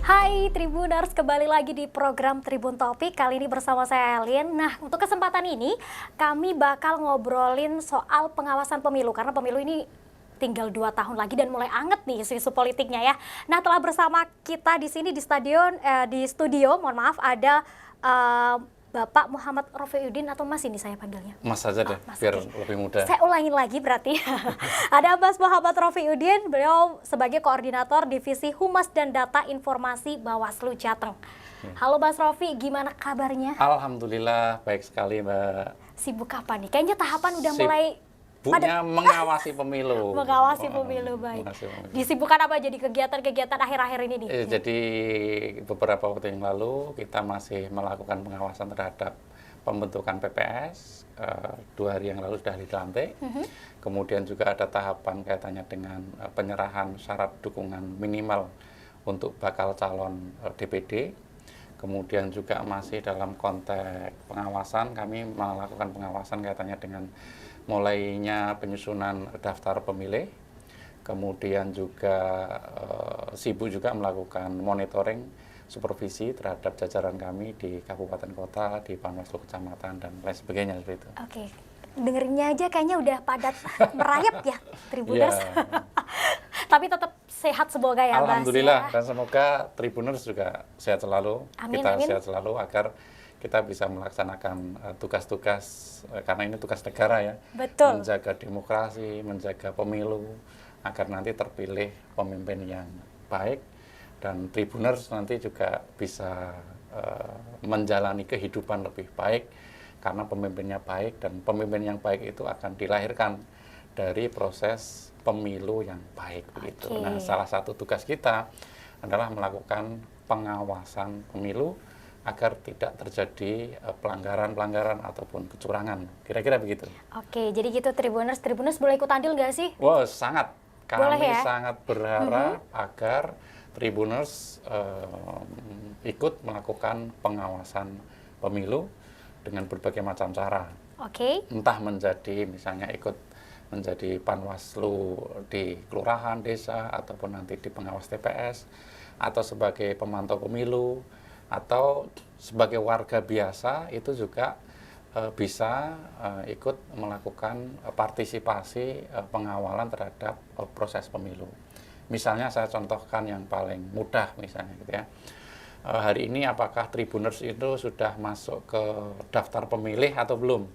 Hai Tribuners, kembali lagi di program Tribun Topik. Kali ini bersama saya Elin. Nah, untuk kesempatan ini kami bakal ngobrolin soal pengawasan pemilu. Karena pemilu ini tinggal 2 tahun lagi dan mulai anget nih isu-isu politiknya ya. Nah, telah bersama kita di sini di studio, mohon maaf, ada Bapak Muhammad Rofiuddin atau Mas ini saya panggilnya. Mas saja deh, Mas, biar oke. lebih mudah. Saya ulangin lagi berarti. Ada Mas Muhammad Rofiuddin, beliau sebagai Koordinator Divisi Humas dan Data Informasi Bawaslu Jateng. Halo Mas Rofi, gimana kabarnya? Alhamdulillah, baik sekali Mbak. Sibuk apa nih? Kayaknya tahapan udah mulai Sibuknya mengawasi pemilu. mengawasi pemilu, baik. Mengawasi pemilu. Disibukkan apa jadi kegiatan-kegiatan akhir-akhir ini nih? Jadi beberapa waktu yang lalu kita masih melakukan pengawasan terhadap pembentukan PPS. 2 hari yang lalu sudah dilantik. Kemudian juga ada tahapan kaitannya dengan penyerahan syarat dukungan minimal untuk bakal calon DPD. Kemudian juga masih dalam konteks pengawasan, kami melakukan pengawasan kaitannya dengan mulainya penyusunan daftar pemilih, kemudian juga sibuk juga melakukan monitoring, supervisi terhadap jajaran kami di kabupaten kota, di Panwaslu kecamatan, dan lain sebagainya seperti itu. Oke, dengerinnya aja kayaknya udah padat merayap ya, Tribuners. Ya. Tapi tetap sehat semoga ya, Mas. Alhamdulillah, Ya. dan semoga Tribuners juga sehat selalu, Amin, kita amin. sehat selalu agar kita bisa melaksanakan tugas-tugas, karena ini tugas negara ya, Betul. menjaga demokrasi, menjaga pemilu, agar nanti terpilih pemimpin yang baik, dan Tribuners nanti juga bisa menjalani kehidupan lebih baik, karena pemimpinnya baik, dan pemimpin yang baik itu akan dilahirkan dari proses pemilu yang baik begitu. Oke. Nah, salah satu tugas kita adalah melakukan pengawasan pemilu agar tidak terjadi pelanggaran-pelanggaran ataupun kecurangan. Kira-kira begitu. Oke, jadi gitu Tribuners. Tribuners boleh ikut andil nggak sih? Wow, sangat. Boleh Kami ya? sangat berharap agar Tribuners ikut melakukan pengawasan pemilu dengan berbagai macam cara. Oke. Entah menjadi misalnya ikut menjadi panwaslu di kelurahan, desa, ataupun nanti di pengawas TPS, atau sebagai pemantau pemilu, atau sebagai warga biasa itu juga bisa ikut melakukan partisipasi pengawalan terhadap proses pemilu. Misalnya saya contohkan yang paling mudah misalnya gitu ya. Hari ini apakah Tribuners itu sudah masuk ke daftar pemilih atau belum?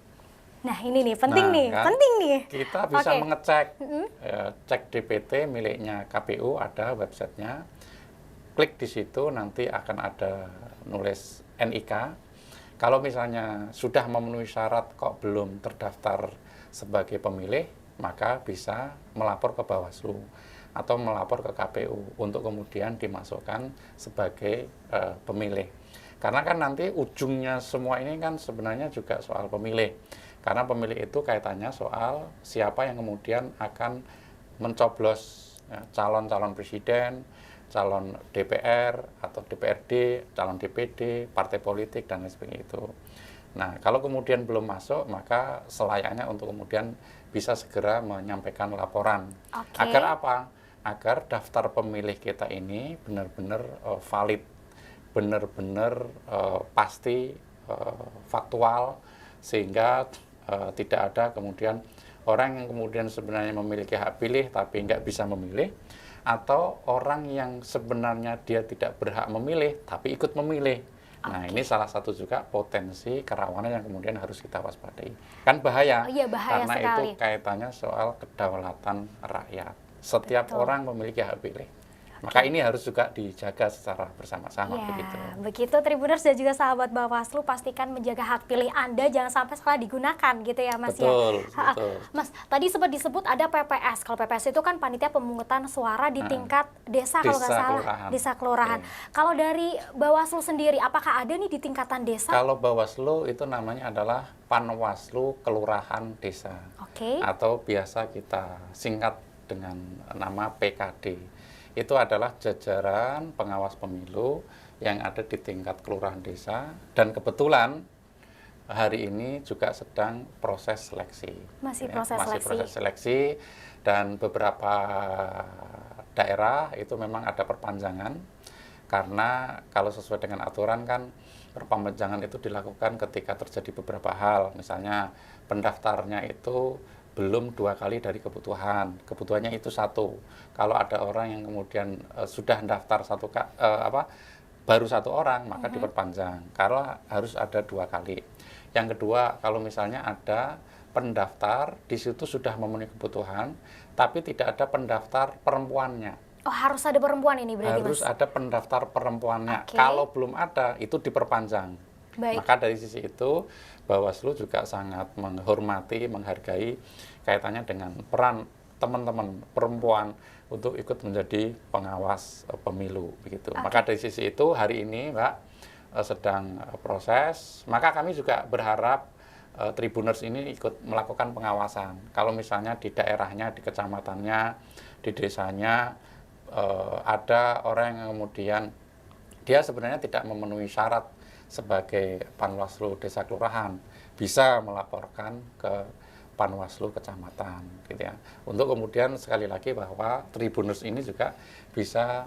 Nah ini nih, penting Nah, nih, kan, penting nih. Kita bisa Oke. mengecek, cek DPT miliknya KPU, ada websitenya. Klik di situ, nanti akan ada nulis NIK. Kalau misalnya sudah memenuhi syarat kok belum terdaftar sebagai pemilih, maka bisa melapor ke Bawaslu atau melapor ke KPU untuk kemudian dimasukkan sebagai pemilih. Karena kan nanti ujungnya semua ini kan sebenarnya juga soal pemilih. Karena pemilih itu kaitannya soal siapa yang kemudian akan mencoblos calon-calon presiden, calon DPR atau DPRD, calon DPD, partai politik, dan lain sebagainya itu. Nah, kalau kemudian belum masuk, maka selayaknya untuk kemudian bisa segera menyampaikan laporan. Oke. Agar apa? Agar daftar pemilih kita ini benar-benar valid, benar-benar pasti, faktual, sehingga tidak ada kemudian orang yang kemudian sebenarnya memiliki hak pilih tapi nggak bisa memilih, atau orang yang sebenarnya dia tidak berhak memilih tapi ikut memilih. Nah, ini salah satu juga potensi kerawanan yang kemudian harus kita waspadai. Kan bahaya, Oh iya, bahaya karena sekali. itu kaitannya soal kedaulatan rakyat. Setiap Betul. orang memiliki hak pilih. Maka ini harus juga dijaga secara bersama-sama Ya, begitu. begitu Tribuners dan juga sahabat Bawaslu, pastikan menjaga hak pilih Anda jangan sampai salah digunakan gitu ya Mas Betul, ya. betul. Mas, tadi sempat disebut ada PPS. Kalau PPS itu kan panitia pemungutan suara di tingkat desa kalau nggak Desa, salah, kelurahan. desa kelurahan. Oke. Kalau dari Bawaslu sendiri, apakah ada nih di tingkatan desa? Kalau Bawaslu itu namanya adalah Panwaslu Kelurahan Desa. Oke. Atau biasa kita singkat dengan nama PKD. Itu adalah jajaran pengawas pemilu yang ada di tingkat kelurahan desa, dan kebetulan hari ini juga sedang proses seleksi. Masih Ya, proses masih seleksi. proses seleksi, dan beberapa daerah itu memang ada perpanjangan Karena kalau sesuai dengan aturan kan perpanjangan itu dilakukan ketika terjadi beberapa hal. Misalnya pendaftarnya itu belum 2 kali dari kebutuhannya itu 1. Kalau ada orang yang kemudian sudah daftar baru 1 orang, maka diperpanjang. Kalau harus ada 2 kali. Yang kedua, kalau misalnya ada pendaftar di situ sudah memenuhi kebutuhan, tapi tidak ada pendaftar perempuannya. Oh, harus ada perempuan ini berarti, Harus Mas? ada pendaftar perempuannya. Oke. Kalau belum ada, itu diperpanjang. Baik. Maka dari sisi itu, Bawaslu juga sangat menghormati, menghargai kaitannya dengan peran teman-teman perempuan untuk ikut menjadi pengawas pemilu begitu. Maka dari sisi itu hari ini Mbak sedang proses, maka kami juga berharap Tribuners ini ikut melakukan pengawasan. Kalau misalnya di daerahnya, di kecamatannya, di desanya ada orang yang kemudian dia sebenarnya tidak memenuhi syarat sebagai Panwaslu Desa Kelurahan, bisa melaporkan ke Panwaslu Kecamatan, gitu ya. Untuk kemudian sekali lagi bahwa Tribuners ini juga bisa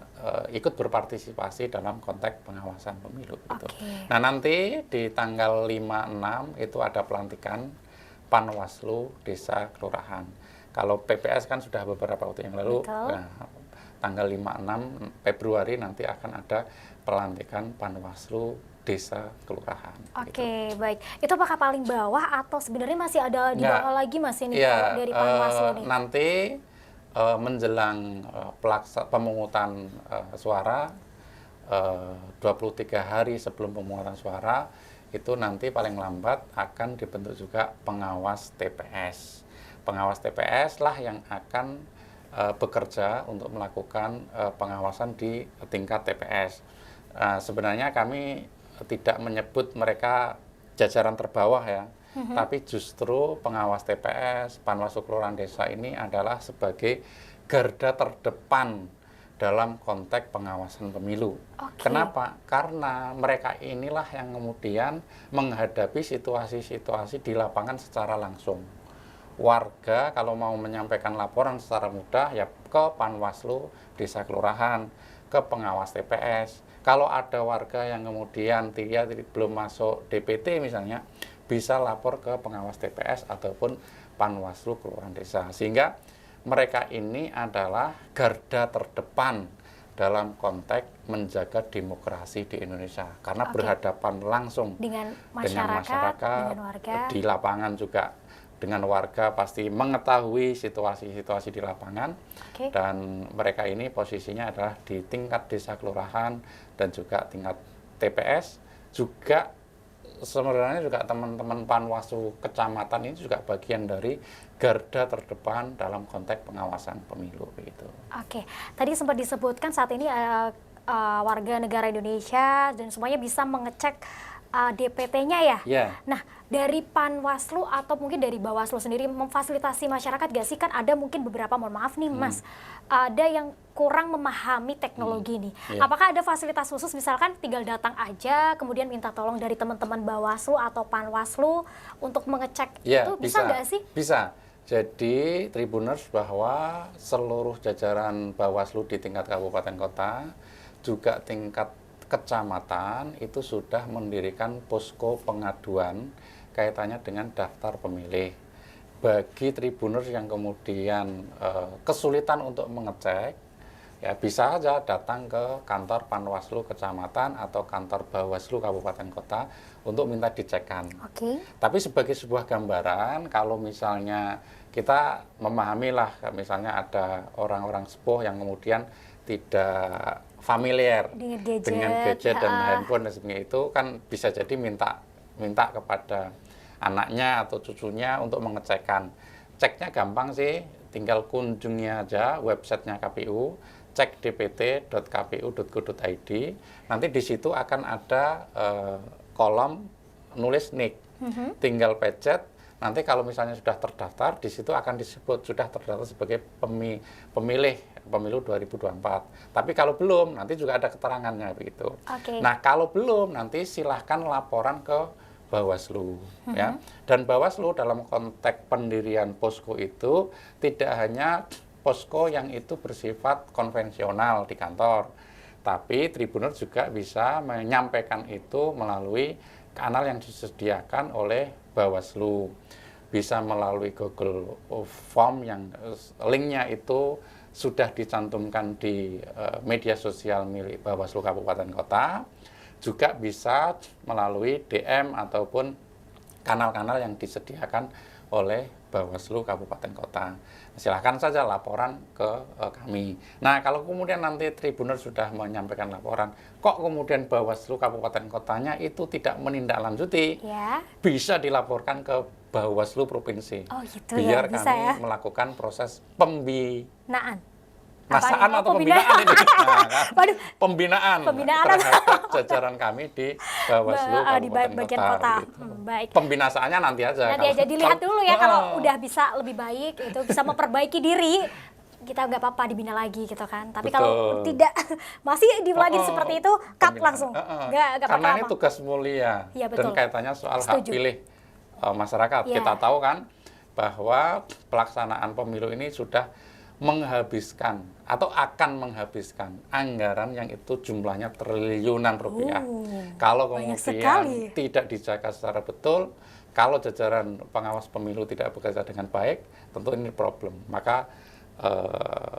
ikut berpartisipasi dalam konteks pengawasan pemilu. Gitu. Nah nanti di tanggal 5-6 itu ada pelantikan Panwaslu Desa Kelurahan. Kalau PPS kan sudah beberapa waktu yang lalu. Nah, tanggal 5-6 Februari nanti akan ada pelantikan Panwaslu Desa Kelurahan. Oke, baik. Itu apakah paling bawah atau sebenarnya masih ada di bawah lagi, Mas, ini ya, dari Panwaslu nih? Nanti menjelang pemungutan suara 23 hari sebelum pemungutan suara itu nanti paling lambat akan dibentuk juga pengawas TPS. Pengawas TPS lah yang akan bekerja untuk melakukan pengawasan di tingkat TPS. Sebenarnya kami tidak menyebut mereka jajaran terbawah ya, tapi justru pengawas TPS, Panwaslu Kelurahan Desa ini adalah sebagai garda terdepan dalam konteks pengawasan pemilu. Kenapa? Karena mereka inilah yang kemudian menghadapi situasi-situasi di lapangan secara langsung. Warga kalau mau menyampaikan laporan secara mudah ya ke Panwaslu Desa Kelurahan, ke pengawas TPS. Kalau ada warga yang kemudian dia belum masuk DPT misalnya, bisa lapor ke pengawas TPS ataupun Panwaslu Kelurahan Desa. Sehingga mereka ini adalah garda terdepan dalam konteks menjaga demokrasi di Indonesia. Karena berhadapan langsung dengan masyarakat, dengan warga. Di lapangan juga dengan warga pasti mengetahui situasi-situasi di lapangan, dan mereka ini posisinya adalah di tingkat desa kelurahan dan juga tingkat TPS, juga sebenarnya juga teman-teman Panwaslu kecamatan ini juga bagian dari garda terdepan dalam konteks pengawasan pemilu begitu. Oke, tadi sempat disebutkan saat ini warga negara Indonesia dan semuanya bisa mengecek DPT-nya ya? Yeah. Nah, dari Panwaslu atau mungkin dari Bawaslu sendiri memfasilitasi masyarakat gak sih? Kan ada mungkin beberapa, mohon maaf nih Mas, ada yang kurang memahami teknologi ini. Yeah. Apakah ada fasilitas khusus misalkan tinggal datang aja, kemudian minta tolong dari teman-teman Bawaslu atau Panwaslu untuk mengecek itu bisa nggak sih? Bisa. Jadi Tribuners bahwa seluruh jajaran Bawaslu di tingkat kabupaten kota, juga tingkat kecamatan itu sudah mendirikan posko pengaduan kaitannya dengan daftar pemilih. Bagi Tribuners yang kemudian kesulitan untuk mengecek, ya bisa saja datang ke kantor Panwaslu kecamatan atau kantor Bawaslu kabupaten kota untuk minta dicekkan. Tapi sebagai sebuah gambaran, kalau misalnya kita memahami lah, misalnya ada orang-orang sepuh yang kemudian tidak familiar dengan gadget dan handphone dan sebagainya, itu kan bisa jadi minta kepada anaknya atau cucunya untuk mengecekkan. Ceknya gampang sih, tinggal kunjungi aja websitenya KPU, cek dpt.kpu.go.id. Nanti di situ akan ada kolom nulis NIK. Tinggal pencet. Nanti kalau misalnya sudah terdaftar, di situ akan disebut sudah terdaftar sebagai pemilih pemilu 2024. Tapi kalau belum, nanti juga ada keterangannya begitu. Nah, kalau belum, nanti silahkan laporan ke Bawaslu, ya. Dan Bawaslu dalam konteks pendirian posko itu tidak hanya posko yang itu bersifat konvensional di kantor, Tapi Tribuners juga bisa menyampaikan itu melalui kanal yang disediakan oleh Bawaslu. Bisa melalui Google Form yang linknya itu sudah dicantumkan di media sosial milik Bawaslu Kabupaten Kota. Juga bisa melalui DM ataupun kanal-kanal yang disediakan oleh Bawaslu Kabupaten Kota. Silahkan saja laporan ke kami. Nah, kalau kemudian nanti Tribuners sudah menyampaikan laporan, kok kemudian Bawaslu Kabupaten Kotanya itu tidak menindaklanjuti, Ya. bisa dilaporkan ke Bawaslu Provinsi. Oh gitu biar ya, bisa kami ya. melakukan proses pembinaan Apaan? Oh, atau pembinaan ini. Nah, kan? Waduh, Pembinaan Pembinaan. terhadap jajaran kami di Bawaslu di Kabupaten bagian Kota. kota. Gitu. Baik. Pembinasaannya nanti aja. Nanti aja dilihat dulu ya, kalau Oh, udah bisa lebih baik, itu bisa memperbaiki diri, kita nggak apa-apa dibina lagi gitu kan. Tapi kalau Betul. tidak masih lagi seperti itu, cut pembinaan. langsung. Heeh. Nggak Karena apa-apa. ini tugas mulia Iya, dan betul. kaitannya soal Setuju. hak pilih masyarakat. Iya. Kita tahu kan bahwa pelaksanaan pemilu ini sudah menghabiskan atau akan menghabiskan anggaran yang itu jumlahnya triliunan rupiah. Kalau banyak kemudian sekali. tidak dijaga secara betul, kalau jajaran pengawas pemilu tidak bekerja dengan baik, tentu ini problem. Maka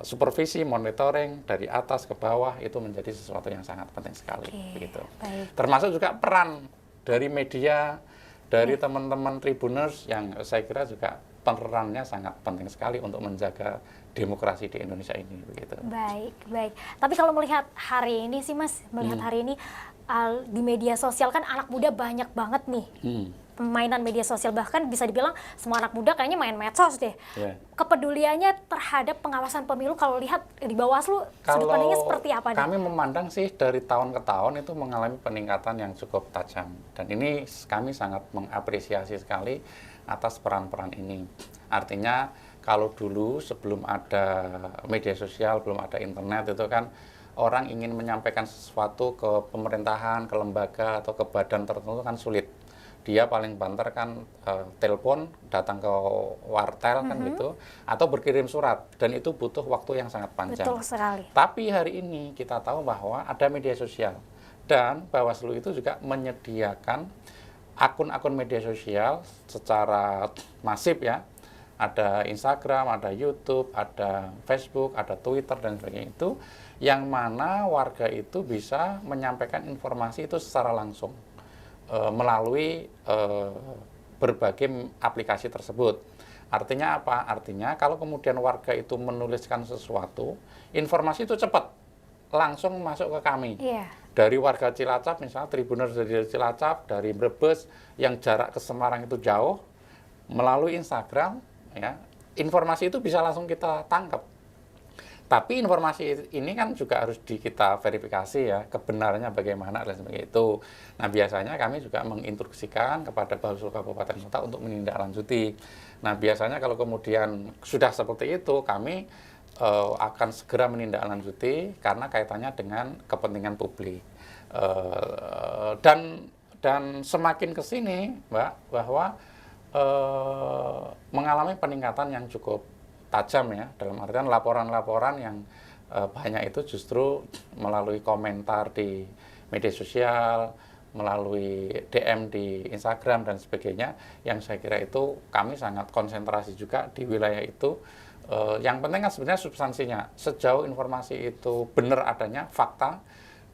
supervisi, monitoring dari atas ke bawah itu menjadi sesuatu yang sangat penting sekali. Oke, Begitu. baik. Termasuk juga peran dari media, dari teman-teman Tribuners yang saya kira juga perannya sangat penting sekali untuk menjaga demokrasi di Indonesia ini. Begitu. Baik, baik. Tapi kalau melihat hari ini sih Mas, melihat hari ini di media sosial kan anak muda banyak banget nih. Permainan media sosial, bahkan bisa dibilang semua anak muda kayaknya main medsos deh. Ya. Kepeduliannya terhadap pengawasan pemilu kalau lihat di Bawaslu, sudut pandangnya seperti apa nih? Kami memandang sih dari tahun ke tahun itu mengalami peningkatan yang cukup tajam. Dan ini kami sangat mengapresiasi sekali atas peran-peran ini. Artinya kalau dulu sebelum ada media sosial, belum ada internet itu kan orang ingin menyampaikan sesuatu ke pemerintahan, ke lembaga atau ke badan tertentu kan sulit. Dia paling banter kan telepon, datang ke wartel kan gitu, atau berkirim surat, dan itu butuh waktu yang sangat panjang. Betul sekali. Tapi hari ini kita tahu bahwa ada media sosial, dan Bawaslu itu juga menyediakan akun-akun media sosial secara masif ya. Ada Instagram, ada YouTube, ada Facebook, ada Twitter, dan sebagainya itu, yang mana warga itu bisa menyampaikan informasi itu secara langsung melalui berbagai aplikasi tersebut. Artinya apa? Artinya kalau kemudian warga itu menuliskan sesuatu, informasi itu cepat, langsung masuk ke kami. Iya. Dari warga Cilacap, misalnya Tribuners dari Cilacap, dari Brebes, yang jarak ke Semarang itu jauh, melalui Instagram, ya, informasi itu bisa langsung kita tangkap. Tapi informasi ini kan juga harus kita verifikasi ya, kebenarannya bagaimana dan sebagainya itu. Nah, biasanya kami juga menginstruksikan kepada Bawaslu Kabupaten Kota untuk menindaklanjuti. Nah, biasanya kalau kemudian sudah seperti itu, kami akan segera menindaklanjuti karena kaitannya dengan kepentingan publik. Dan semakin ke sini, Mbak, bahwa mengalami peningkatan yang cukup tajam ya, dalam artian laporan-laporan yang banyak itu justru melalui komentar di media sosial, melalui DM di Instagram dan sebagainya, yang saya kira itu kami sangat konsentrasi juga di wilayah itu. Yang penting kan sebenarnya substansinya, sejauh informasi itu benar adanya, fakta,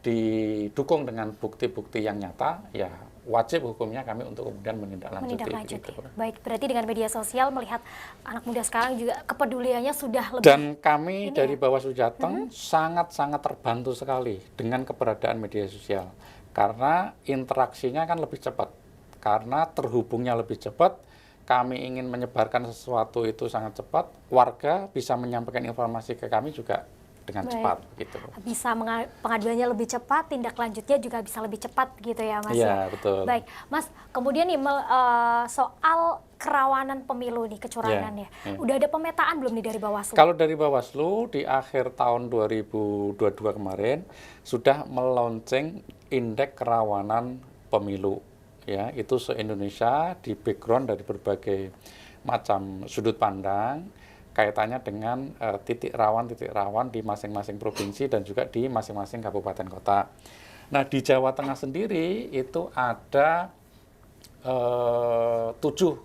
didukung dengan bukti-bukti yang nyata, ya wajib hukumnya kami untuk kemudian menindaklanjuti. Gitu. Baik, berarti dengan media sosial melihat anak muda sekarang juga kepeduliannya sudah lebih. Dan kami dari Bawaslu Jateng sangat-sangat terbantu sekali dengan keberadaan media sosial. Karena interaksinya kan lebih cepat. Karena terhubungnya lebih cepat, kami ingin menyebarkan sesuatu itu sangat cepat, warga bisa menyampaikan informasi ke kami juga dengan cepat gitu. Bisa pengaduannya lebih cepat, tindak lanjutnya juga bisa lebih cepat gitu ya Mas. Iya, betul. Baik, Mas, kemudian nih soal kerawanan pemilu nih, kecurangannya. Udah ada pemetaan belum nih dari Bawaslu? Kalau dari Bawaslu di akhir tahun 2022 kemarin sudah meluncing indeks kerawanan pemilu. Ya, itu se-Indonesia di background dari berbagai macam sudut pandang. kaitannya dengan titik rawan di masing-masing provinsi dan juga di masing-masing kabupaten kota. Nah, di Jawa Tengah sendiri itu ada 7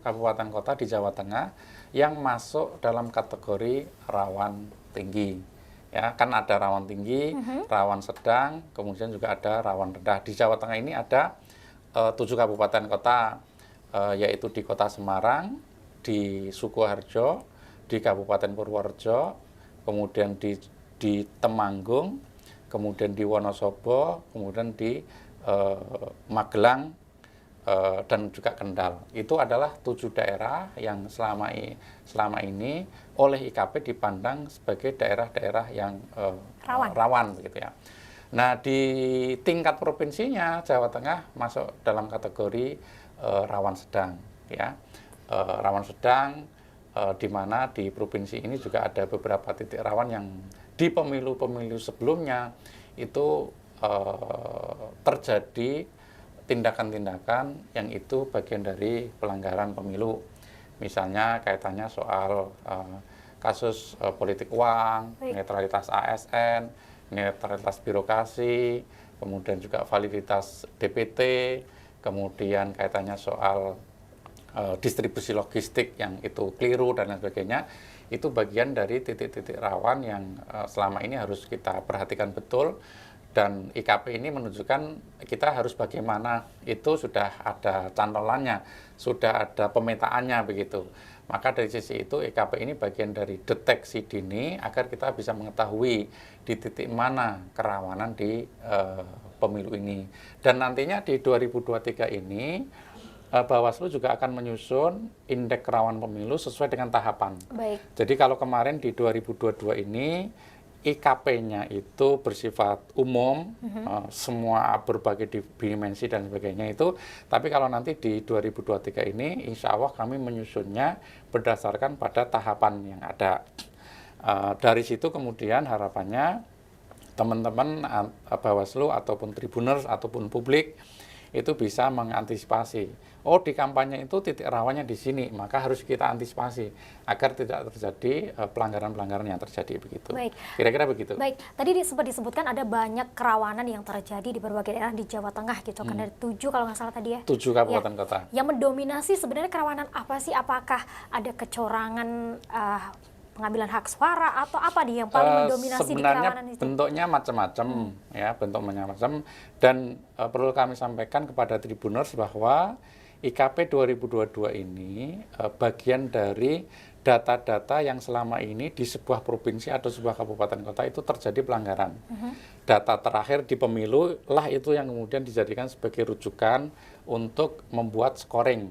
kabupaten kota di Jawa Tengah yang masuk dalam kategori rawan tinggi. Ya, kan ada rawan tinggi, rawan sedang, kemudian juga ada rawan rendah. Di Jawa Tengah ini ada 7 kabupaten kota, yaitu di Kota Semarang, di Sukoharjo, di Kabupaten Purworejo, kemudian di Temanggung, kemudian di Wonosobo, kemudian di Magelang, dan juga Kendal. Itu adalah 7 daerah yang selama ini oleh IKP dipandang sebagai daerah-daerah yang rawan begitu ya. Nah, di tingkat provinsinya Jawa Tengah masuk dalam kategori rawan sedang ya. Rawan sedang di mana di provinsi ini juga ada beberapa titik rawan yang di pemilu-pemilu sebelumnya itu terjadi tindakan-tindakan yang itu bagian dari pelanggaran pemilu. Misalnya kaitannya soal kasus politik uang, netralitas ASN, netralitas birokrasi, kemudian juga validitas DPT, kemudian kaitannya soal distribusi logistik yang itu keliru dan lain sebagainya. Itu bagian dari titik-titik rawan yang selama ini harus kita perhatikan betul, dan IKP ini menunjukkan kita harus bagaimana, itu sudah ada cantolannya, sudah ada pemetaannya begitu. Maka dari sisi itu IKP ini bagian dari deteksi dini agar kita bisa mengetahui di titik mana kerawanan di pemilu ini. Dan nantinya di 2023 ini Bawaslu juga akan menyusun indeks rawan pemilu sesuai dengan tahapan. Baik. Jadi kalau kemarin di 2022 ini IKP-nya itu bersifat umum, semua berbagai dimensi dan sebagainya itu. Tapi kalau nanti di 2023 ini, insya Allah kami menyusunnya berdasarkan pada tahapan yang ada. Dari situ kemudian harapannya teman-teman Bawaslu ataupun Tribuners ataupun publik itu bisa mengantisipasi. Oh, di kampanye itu titik rawannya di sini, maka harus kita antisipasi agar tidak terjadi pelanggaran-pelanggaran yang terjadi begitu. Baik. Kira-kira begitu. Baik, tadi sempat disebutkan ada banyak kerawanan yang terjadi di berbagai daerah di Jawa Tengah gitu kan, dari 7 kalau nggak salah tadi ya. 7 kabupaten kota. Yang mendominasi sebenarnya kerawanan apa sih? Apakah ada kecurangan pengambilan hak suara atau apa nih yang paling mendominasi di kerawanan itu? Sebenarnya bentuknya macam-macam ya, bentuk macam-macam, dan perlu kami sampaikan kepada Tribuners bahwa IKP 2022 ini bagian dari data-data yang selama ini di sebuah provinsi atau sebuah kabupaten kota itu terjadi pelanggaran. Data terakhir di pemilu lah itu yang kemudian dijadikan sebagai rujukan untuk membuat scoring.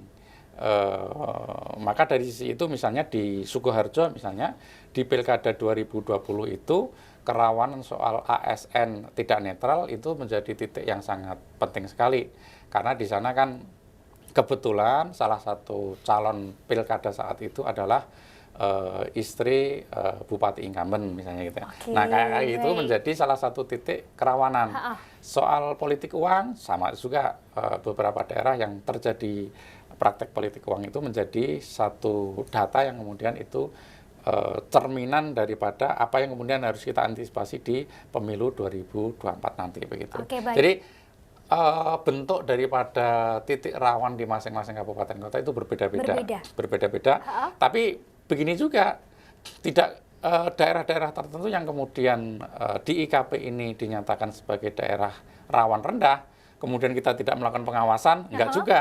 Maka dari sisi itu misalnya di Sukoharjo misalnya di Pilkada 2020 itu kerawanan soal ASN tidak netral itu menjadi titik yang sangat penting sekali, karena di sana kan kebetulan salah satu calon pilkada saat itu adalah istri bupati incumbent misalnya gitu ya. Nah, kayak itu menjadi salah satu titik kerawanan. Soal politik uang sama juga, beberapa daerah yang terjadi praktek politik uang itu menjadi satu data yang kemudian itu cerminan daripada apa yang kemudian harus kita antisipasi di pemilu 2024 nanti begitu. Jadi bentuk daripada titik rawan di masing-masing kabupaten kota itu berbeda-beda. Tapi begini juga, tidak daerah-daerah tertentu yang kemudian di IKP ini dinyatakan sebagai daerah rawan rendah, kemudian kita tidak melakukan pengawasan, enggak juga.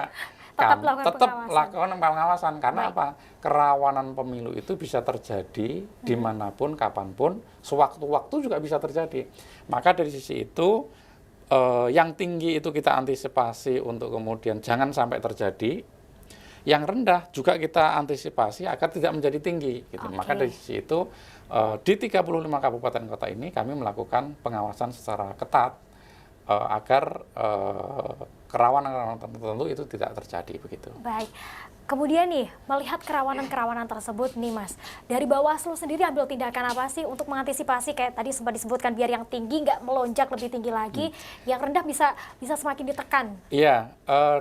Tetap lakukan pengawasan. Karena apa? Kerawanan pemilu itu bisa terjadi dimanapun, kapanpun, sewaktu-waktu juga bisa terjadi. Maka dari sisi itu, yang tinggi itu kita antisipasi untuk kemudian jangan sampai terjadi. Yang rendah juga kita antisipasi agar tidak menjadi tinggi. Gitu. Maka dari sisi itu, di 35 kabupaten kota ini kami melakukan pengawasan secara ketat agar kerawanan-kerawanan tertentu itu tidak terjadi begitu. Baik. Kemudian nih, melihat kerawanan-kerawanan tersebut nih Mas, dari Bawaslu sendiri ambil tindakan apa sih untuk mengantisipasi, kayak tadi sempat disebutkan biar yang tinggi nggak melonjak lebih tinggi lagi, yang rendah bisa semakin ditekan? Iya,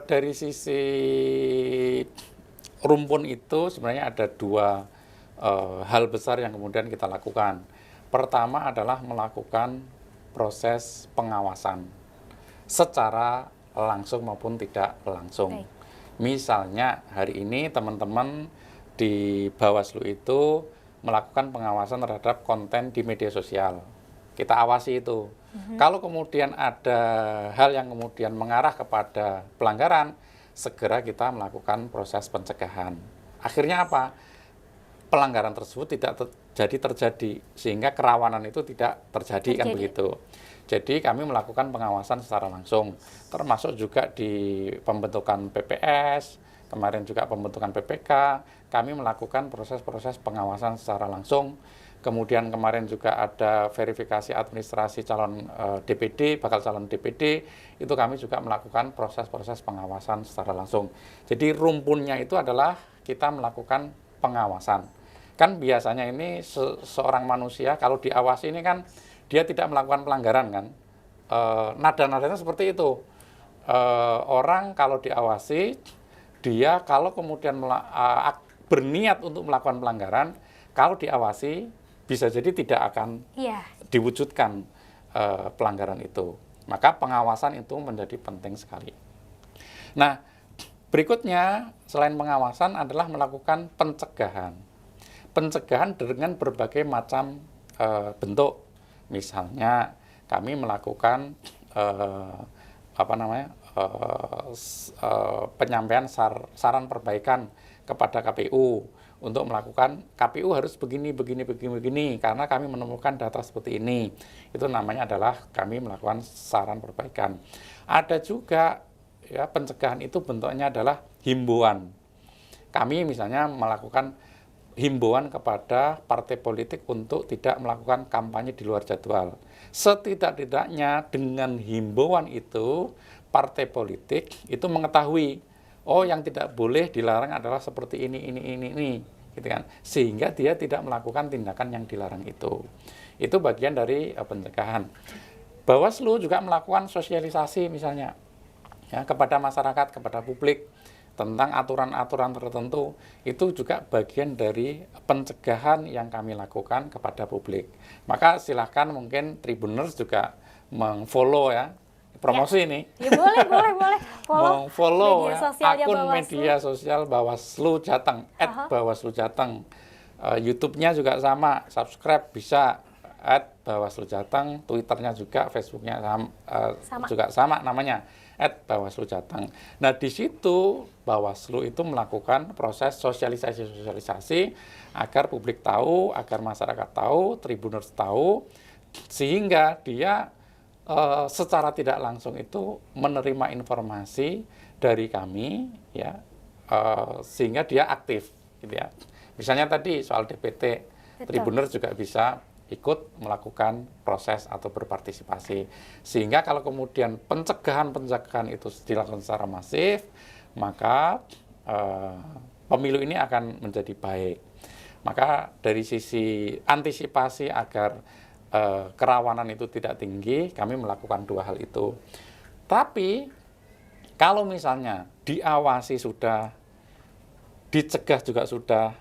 dari sisi rumpun itu sebenarnya ada hal besar yang kemudian kita lakukan. Pertama adalah melakukan proses pengawasan secara langsung maupun tidak langsung. Baik. Misalnya hari ini teman-teman di Bawaslu itu melakukan pengawasan terhadap konten di media sosial. Kita awasi itu. Kalau kemudian ada hal yang kemudian mengarah kepada pelanggaran, segera kita melakukan proses pencegahan. Akhirnya apa? Pelanggaran tersebut tidak terjadi sehingga kerawanan itu tidak terjadi. Kan begitu. Jadi kami melakukan pengawasan secara langsung, termasuk juga di pembentukan PPS, kemarin juga pembentukan PPK, kami melakukan proses-proses pengawasan secara langsung. Kemudian kemarin juga ada verifikasi administrasi calon DPD, bakal calon DPD, itu kami juga melakukan proses-proses pengawasan secara langsung. Jadi rumpunnya itu adalah kita melakukan pengawasan. Kan biasanya ini seorang manusia kalau diawasi ini kan dia tidak melakukan pelanggaran kan. Nada-nadanya seperti itu. Orang kalau diawasi, dia kalau kemudian berniat untuk melakukan pelanggaran, kalau diawasi bisa jadi tidak akan diwujudkan pelanggaran itu. Maka pengawasan itu menjadi penting sekali. Nah, berikutnya selain pengawasan adalah melakukan pencegahan. Pencegahan dengan berbagai macam bentuk. Misalnya kami melakukan penyampaian saran perbaikan kepada KPU untuk melakukan KPU harus begini karena kami menemukan data seperti ini. Itu namanya adalah kami melakukan saran perbaikan. Ada juga ya pencegahan itu bentuknya adalah himbauan. Kami misalnya melakukan himbauan kepada partai politik untuk tidak melakukan kampanye di luar jadwal. Setidak-tidaknya dengan himbauan itu, partai politik itu mengetahui, oh yang tidak boleh dilarang adalah seperti ini, gitu kan. Sehingga dia tidak melakukan tindakan yang dilarang itu. Itu bagian dari pencegahan. Bawaslu juga melakukan sosialisasi misalnya ya, kepada masyarakat, kepada publik, tentang aturan-aturan tertentu, itu juga bagian dari pencegahan yang kami lakukan kepada publik. Maka silahkan mungkin Tribuners juga meng-follow ya, promosi ini. Ya boleh. Follow media ya, akun media sosial Bawaslu Jateng, @Bawaslu Jateng. YouTube-nya juga sama, subscribe bisa @Bawaslu Jateng, Twitter-nya juga, Facebook-nya juga sama namanya. @Bawaslu Jateng. Nah, di situ Bawaslu itu melakukan proses sosialisasi agar publik tahu, agar masyarakat tahu, Tribuners tahu, sehingga dia secara tidak langsung itu menerima informasi dari kami, ya, sehingga dia aktif, gitu ya. Misalnya tadi soal DPT, Tribuners juga bisa ikut melakukan proses atau berpartisipasi. Sehingga kalau kemudian pencegahan itu dilakukan secara masif, maka pemilu ini akan menjadi baik. Maka dari sisi antisipasi agar kerawanan itu tidak tinggi, kami melakukan dua hal itu. Tapi kalau misalnya diawasi sudah, dicegah juga sudah,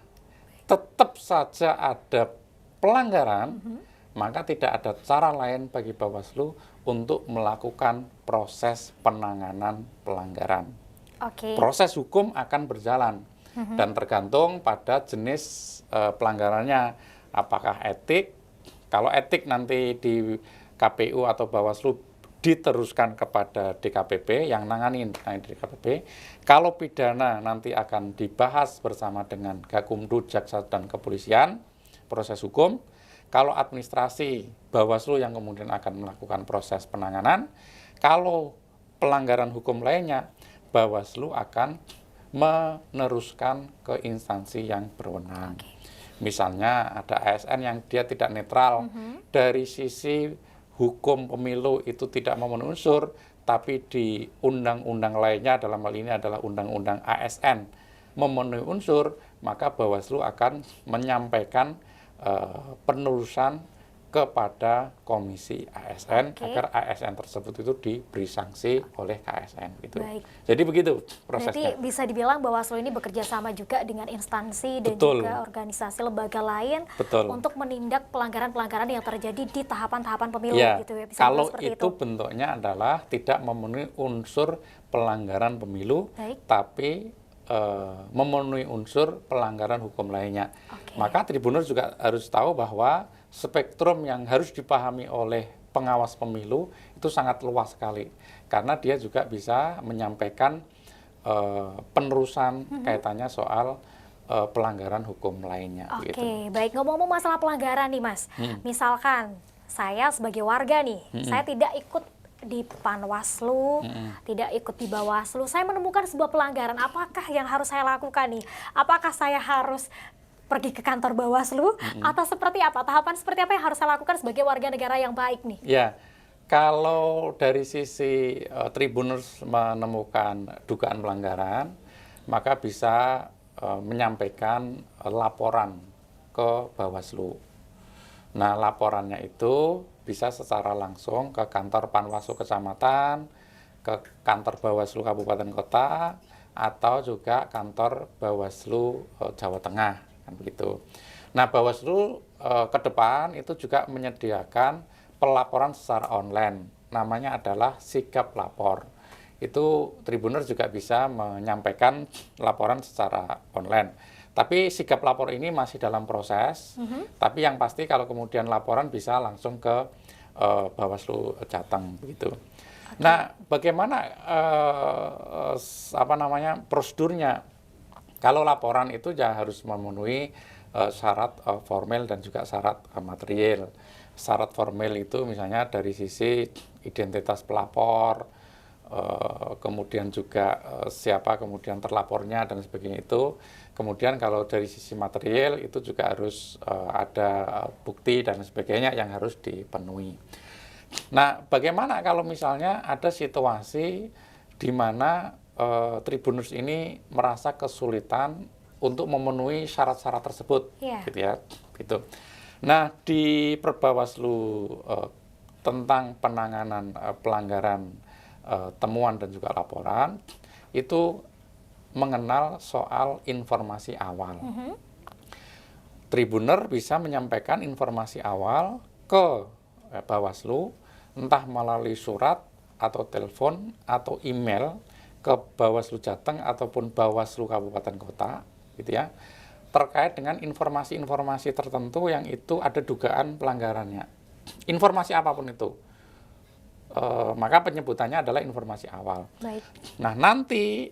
tetap saja ada pelanggaran, maka tidak ada cara lain bagi Bawaslu untuk melakukan proses penanganan pelanggaran. Proses hukum akan berjalan dan tergantung pada jenis pelanggarannya, apakah etik. Kalau etik nanti di KPU atau Bawaslu diteruskan kepada DKPP yang nanganin DKPP. Kalau pidana nanti akan dibahas bersama dengan Gakumdu, Jaksa dan Kepolisian, proses hukum. Kalau administrasi, Bawaslu yang kemudian akan melakukan proses penanganan. Kalau pelanggaran hukum lainnya, Bawaslu akan meneruskan ke instansi yang berwenang. Misalnya ada ASN yang dia tidak netral, dari sisi hukum pemilu itu tidak memenuhi unsur, tapi di undang-undang lainnya, dalam hal ini adalah undang-undang ASN, memenuhi unsur, maka Bawaslu akan menyampaikan penerusan kepada komisi ASN Oke. agar ASN tersebut itu diberi sanksi oleh KSN gitu. Baik. Jadi begitu Berarti prosesnya. bisa dibilang Bawaslu ini bekerja sama juga dengan instansi dan Betul. juga organisasi lembaga lain Betul. untuk menindak pelanggaran-pelanggaran yang terjadi di tahapan-tahapan pemilu Ya, gitu ya. Bisa kalau dibilang seperti itu bentuknya adalah tidak memenuhi unsur pelanggaran pemilu, Baik. tapi memenuhi unsur pelanggaran hukum lainnya. Oke. Maka Tribuners juga harus tahu bahwa spektrum yang harus dipahami oleh pengawas pemilu itu sangat luas sekali, karena dia juga bisa menyampaikan penerusan kaitannya soal pelanggaran hukum lainnya. Oke, Gitu. baik. Ngomong-ngomong masalah pelanggaran nih, Mas. Misalkan saya sebagai warga nih, saya tidak ikut di Panwaslu, tidak ikut di Bawaslu. Saya menemukan sebuah pelanggaran. Apakah yang harus saya lakukan nih? Apakah saya harus pergi ke kantor Bawaslu atau seperti apa? Tahapan seperti apa yang harus saya lakukan sebagai warga negara yang baik nih? Ya, kalau dari sisi Tribuners menemukan dugaan pelanggaran, maka bisa menyampaikan laporan ke Bawaslu. Nah, laporannya itu bisa secara langsung ke kantor Panwaslu Kecamatan, ke kantor Bawaslu Kabupaten Kota, atau juga kantor Bawaslu Jawa Tengah, kan begitu. Nah, Bawaslu ke depan itu juga menyediakan pelaporan secara online, namanya adalah Sigap Lapor. Itu Tribuners juga bisa menyampaikan laporan secara online. Tapi Sigap Lapor ini masih dalam proses, tapi yang pasti kalau kemudian laporan bisa langsung ke Bawaslu Jateng begitu. Nah, bagaimana prosedurnya? Kalau laporan itu ya harus memenuhi syarat formil dan juga syarat material. Syarat formil itu misalnya dari sisi identitas pelapor, kemudian juga siapa kemudian terlapornya dan sebagainya itu. Kemudian kalau dari sisi material itu juga harus ada bukti dan sebagainya yang harus dipenuhi. Nah, bagaimana kalau misalnya ada situasi di mana Tribuners ini merasa kesulitan untuk memenuhi syarat-syarat tersebut, gitu ya, gitu. Nah, di Perbawaslu tentang penanganan pelanggaran temuan dan juga laporan itu mengenal soal informasi awal. Tribuner bisa menyampaikan informasi awal ke Bawaslu, entah melalui surat atau telepon atau email ke Bawaslu Jateng ataupun Bawaslu Kabupaten Kota, gitu ya, terkait dengan informasi-informasi tertentu yang itu ada dugaan pelanggarannya. Informasi apapun itu. Maka penyebutannya adalah informasi awal. Baik. Nah, nanti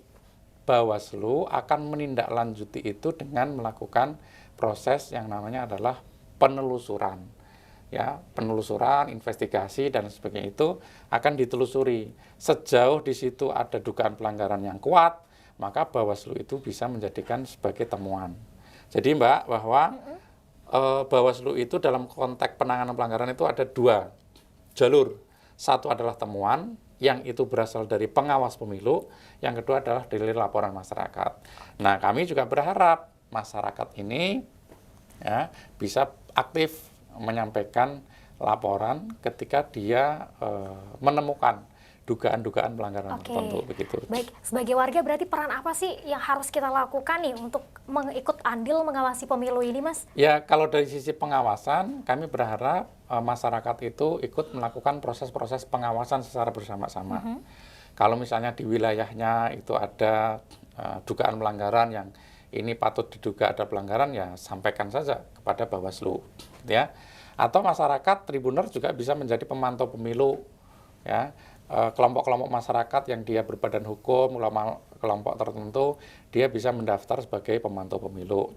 Bawaslu akan menindaklanjuti itu dengan melakukan proses yang namanya adalah penelusuran. Ya, penelusuran, investigasi dan sebagainya itu akan ditelusuri. Sejauh di situ ada dugaan pelanggaran yang kuat, maka Bawaslu itu bisa menjadikan sebagai temuan. Jadi, Mbak, bahwa Bawaslu itu dalam konteks penanganan pelanggaran itu ada dua jalur. Satu adalah temuan, yang itu berasal dari pengawas pemilu, yang kedua adalah dari laporan masyarakat. Nah, kami juga berharap masyarakat ini ya, bisa aktif menyampaikan laporan ketika dia menemukan dugaan-dugaan pelanggaran tertentu begitu. Baik, sebagai warga berarti peran apa sih yang harus kita lakukan nih untuk mengikut andil mengawasi pemilu ini, Mas? Ya, kalau dari sisi pengawasan, kami berharap masyarakat itu ikut melakukan proses-proses pengawasan secara bersama-sama. Kalau misalnya di wilayahnya itu ada dugaan pelanggaran yang ini patut diduga ada pelanggaran, ya sampaikan saja kepada Bawaslu, gitu ya. Atau masyarakat Tribuner juga bisa menjadi pemantau pemilu, ya. Kelompok-kelompok masyarakat yang dia berbadan hukum, kelompok tertentu, dia bisa mendaftar sebagai pemantau pemilu.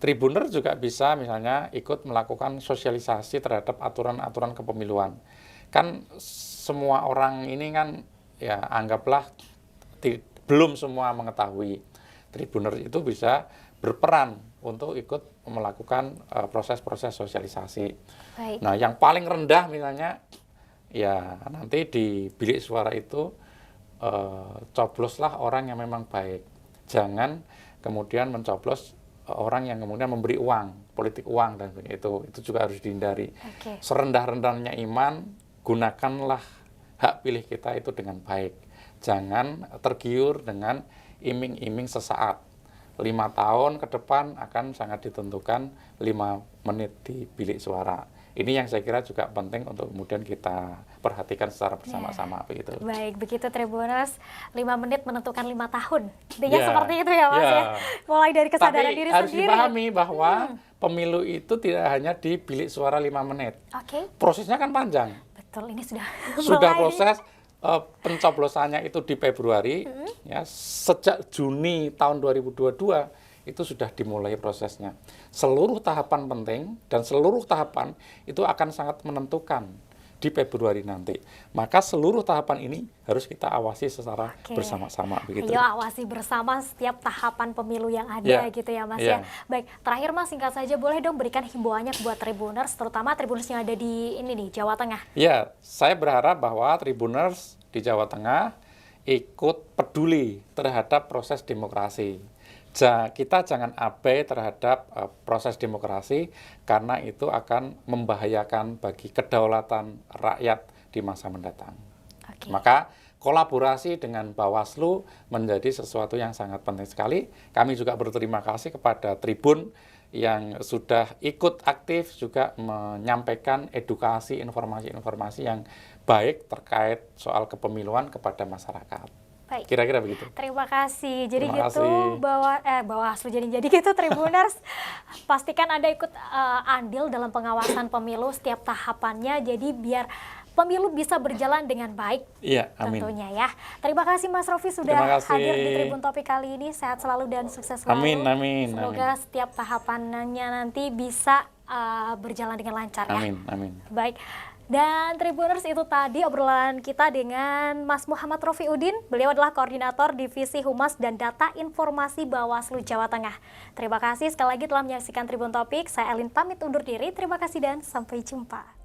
Tribuner juga bisa misalnya ikut melakukan sosialisasi terhadap aturan-aturan kepemiluan. Kan semua orang ini kan ya anggaplah belum semua mengetahui. Tribuner itu bisa berperan untuk ikut melakukan proses-proses sosialisasi. Baik. Nah, yang paling rendah misalnya ya nanti di bilik suara itu cobloslah orang yang memang baik. Jangan kemudian mencoblos orang yang kemudian memberi uang, politik uang dan sebagainya. Itu juga harus dihindari. Oke. Serendah-rendahnya iman, gunakanlah hak pilih kita itu dengan baik. Jangan tergiur dengan iming-iming sesaat. 5 tahun ke depan akan sangat ditentukan 5 menit di bilik suara. Ini yang saya kira juga penting untuk kemudian kita perhatikan secara bersama-sama begitu. Baik, begitu Tribuners, 5 menit menentukan 5 tahun. Intinya Ya, seperti itu ya Mas ya. Mulai dari kesadaran Tapi diri harus sendiri. dipahami bahwa pemilu itu tidak hanya di bilik suara 5 menit. Oke, Prosesnya kan panjang. betul ini sudah Sudah mulai. proses pencoblosannya itu di Februari, ya sejak Juni tahun 2022 itu sudah dimulai prosesnya. Seluruh tahapan penting dan seluruh tahapan itu akan sangat menentukan di Februari nanti. Maka seluruh tahapan ini harus kita awasi secara bersama-sama begitu. Ayo awasi bersama setiap tahapan pemilu yang ada Ya, gitu ya Mas ya. ya. Baik, terakhir Mas singkat saja boleh dong berikan himbauannya buat Tribuners, terutama Tribuners yang ada di ini nih Jawa Tengah. Ya, saya berharap bahwa Tribuners di Jawa Tengah ikut peduli terhadap proses demokrasi. Kita jangan abai terhadap proses demokrasi karena itu akan membahayakan bagi kedaulatan rakyat di masa mendatang. Oke. Maka kolaborasi dengan Bawaslu menjadi sesuatu yang sangat penting sekali. Kami juga berterima kasih kepada Tribun yang sudah ikut aktif juga menyampaikan edukasi informasi-informasi yang baik terkait soal kepemiluan kepada masyarakat. Baik. Kira-kira begitu. Terima kasih. Jadi Terima gitu kasih. Bawaslu jadi gitu Tribuners. Pastikan Anda ikut andil dalam pengawasan pemilu setiap tahapannya. Jadi biar pemilu bisa berjalan dengan baik. Iya, amin. Tentunya ya. Terima kasih Mas Rofi sudah Terima kasih. hadir di Tribun Topik kali ini. Sehat selalu dan sukses selalu. Amin, amin, Semoga setiap tahapannya nanti bisa berjalan dengan lancar ya. Amin, amin. Baik. Dan Tribuners itu tadi obrolan kita dengan Mas Muhammad Rofi Udin. Beliau adalah Koordinator Divisi Humas dan Data Informasi Bawaslu Jawa Tengah. Terima kasih sekali lagi telah menyaksikan Tribun Topik. Saya Elin pamit undur diri. Terima kasih dan sampai jumpa.